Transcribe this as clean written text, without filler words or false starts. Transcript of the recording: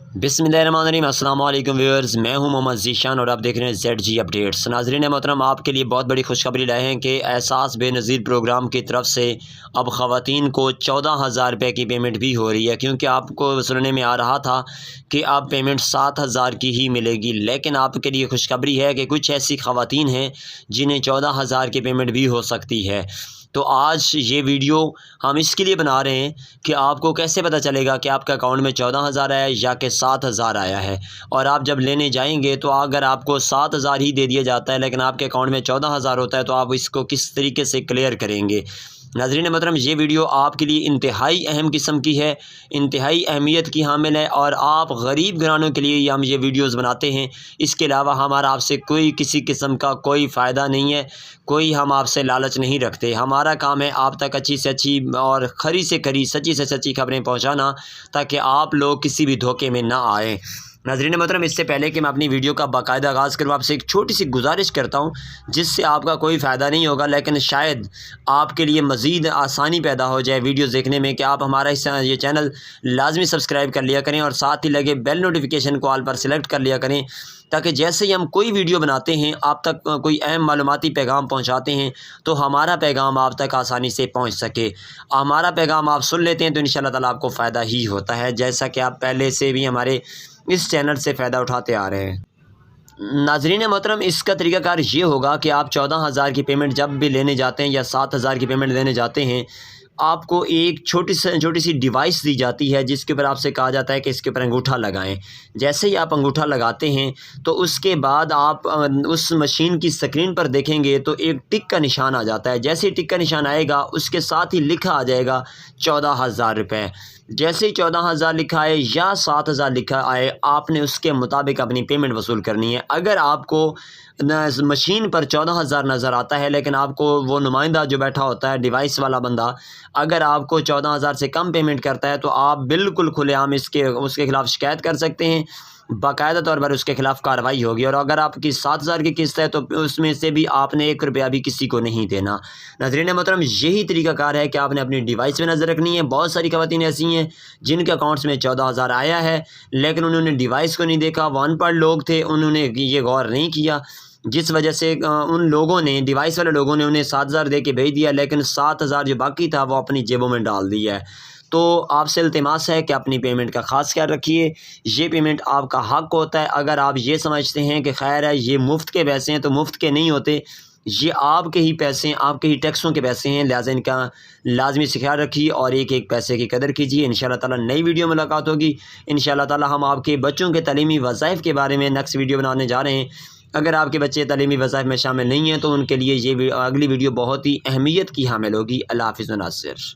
बिस्मिल्लाहिर्रहमानिर्रहीम। अस्सलाम वालेकुम व्यूअर्स, मैं हूं मोहम्मद ज़ीशान और आप देख रहे हैं ZG अपडेट्स। नाज़रीन मोहतरम, आपके लिए बहुत बड़ी खुशखबरी लाए हैं कि एहसास बेनज़ीर प्रोग्राम की तरफ से अब ख़वातीन को 14,000 रुपये की पेमेंट भी हो रही है, क्योंकि आपको सुनने में आ रहा था कि अब पेमेंट 7,000 की ही मिलेगी। लेकिन आपके लिए खुशखबरी है कि कुछ ऐसी ख़वातीन हैं जिन्हें 14,000 की पेमेंट भी हो सकती है। तो आज ये वीडियो हम इसके लिए बना रहे हैं कि आपको कैसे पता चलेगा कि आपके अकाउंट में 14,000 आया है या कि 7,000 आया है। और आप जब लेने जाएंगे तो अगर आपको 7,000 ही दे दिया जाता है लेकिन आपके अकाउंट में 14,000 होता है तो आप इसको किस तरीके से क्लियर करेंगे। नाज़रीन मोहतरम, ये वीडियो आपके लिए इंतहाई अहम किस्म की है, इंतहाई अहमियत की हामिल है और आप गरीब घरानों के लिए हम ये वीडियोज़ बनाते हैं। इसके अलावा हमारा आपसे कोई किसी किस्म का कोई फ़ायदा नहीं है, कोई हम आपसे लालच नहीं रखते। हमारा काम है आप तक अच्छी से अच्छी और खरी से खरी, सच्ची से सच्ची खबरें पहुँचाना, ताकि आप लोग किसी भी धोखे में ना आएँ। नाज़रीन मोहतरम, इससे पहले कि मैं अपनी वीडियो का बाकायदा आगाज़ करूँ, आपसे एक छोटी सी गुजारिश करता हूँ जिससे आपका कोई फ़ायदा नहीं होगा लेकिन शायद आपके लिए मज़ीद आसानी पैदा हो जाए वीडियोज़ देखने में, कि आप हमारा ये चैनल लाजमी सब्सक्राइब कर लिया करें और साथ ही लगे बेल नोटिफिकेशन को ऑल पर सेलेक्ट कर लिया करें, ताकि जैसे ही हम कोई वीडियो बनाते हैं, आप तक कोई अहम मालूमाती पैगाम पहुंचाते हैं, तो हमारा पैगाम आप तक आसानी से पहुंच सके। हमारा पैगाम आप सुन लेते हैं तो इंशाअल्लाह ताला आपको फ़ायदा ही होता है, जैसा कि आप पहले से भी हमारे इस चैनल से फ़ायदा उठाते आ रहे हैं। नाज़रीन मोहतरम, इसका तरीक़ाकार ये होगा कि आप 14,000 की पेमेंट जब भी लेने जाते हैं या 7,000 की पेमेंट लेने जाते हैं, आपको एक छोटी सी डिवाइस दी जाती है जिसके ऊपर आपसे कहा जाता है कि इसके ऊपर अंगूठा लगाएं। जैसे ही आप अंगूठा लगाते हैं तो उसके बाद आप उस मशीन की स्क्रीन पर देखेंगे तो एक टिक का निशान आ जाता है। जैसे ही टिक का निशान आएगा उसके साथ ही लिखा आ जाएगा 14,000 रुपये। जैसे ही 14,000 लिखा आए या 7,000 लिखा आए, आपने उसके मुताबिक अपनी पेमेंट वसूल करनी है। अगर आपको मशीन पर 14,000 नज़र आता है लेकिन आपको वो नुमाइंदा जो बैठा होता है, डिवाइस वाला बंदा, अगर आपको 14,000 से कम पेमेंट करता है तो आप बिल्कुल खुलेआम उसके खिलाफ़ शिकायत कर सकते हैं। बाकायदा तौर पर उसके खिलाफ़ कार्रवाई होगी। और अगर आपकी 7,000 की किस्त है तो उसमें से भी आपने 1 रुपया भी किसी को नहीं देना। नाज़रीन मोहतरम, यही तरीक़ाकार है कि आपने अपनी डिवाइस पे नज़र रखनी है। बहुत सारी ख़वातीन ऐसी हैं जिनके अकाउंट्स में 14,000 आया है लेकिन उन्होंने डिवाइस को नहीं देखा, वो अनपढ़ लोग थे, उन्होंने ये गौर नहीं किया, जिस वजह से उन लोगों ने, डिवाइस वाले लोगों ने उन्हें 7,000 दे के भेज दिया, लेकिन 7,000 जो बाकी था वो अपनी जेबों में डाल दिया है। तो आपसे इल्तिमास है कि अपनी पेमेंट का ख़ास ख्याल रखिए। ये पेमेंट आपका हक़ होता है। अगर आप ये समझते हैं कि खैर है ये मुफ्त के पैसे हैं, तो मुफ्त के नहीं होते, ये आपके ही पैसे हैं, आपके ही टैक्सों के पैसे हैं, लिहाजा इनका लाजमी से ख्याल रखिए और एक एक पैसे की कदर कीजिए। इंशाअल्लाह ताला नई वीडियो में मुलाकात होगी। इंशाअल्लाह ताला हम आपके बच्चों के तालीमी वज़ाइफ़ के बारे में नेक्स्ट वीडियो बनाने जा रहे हैं। अगर आपके बच्चे तालीमी वज़ाइफ़ में शामिल नहीं हैं तो उनके लिए ये अगली वीडियो बहुत ही अहमियत की हामिल होगी। अल्लाह हाफ़िज़ व नासिर।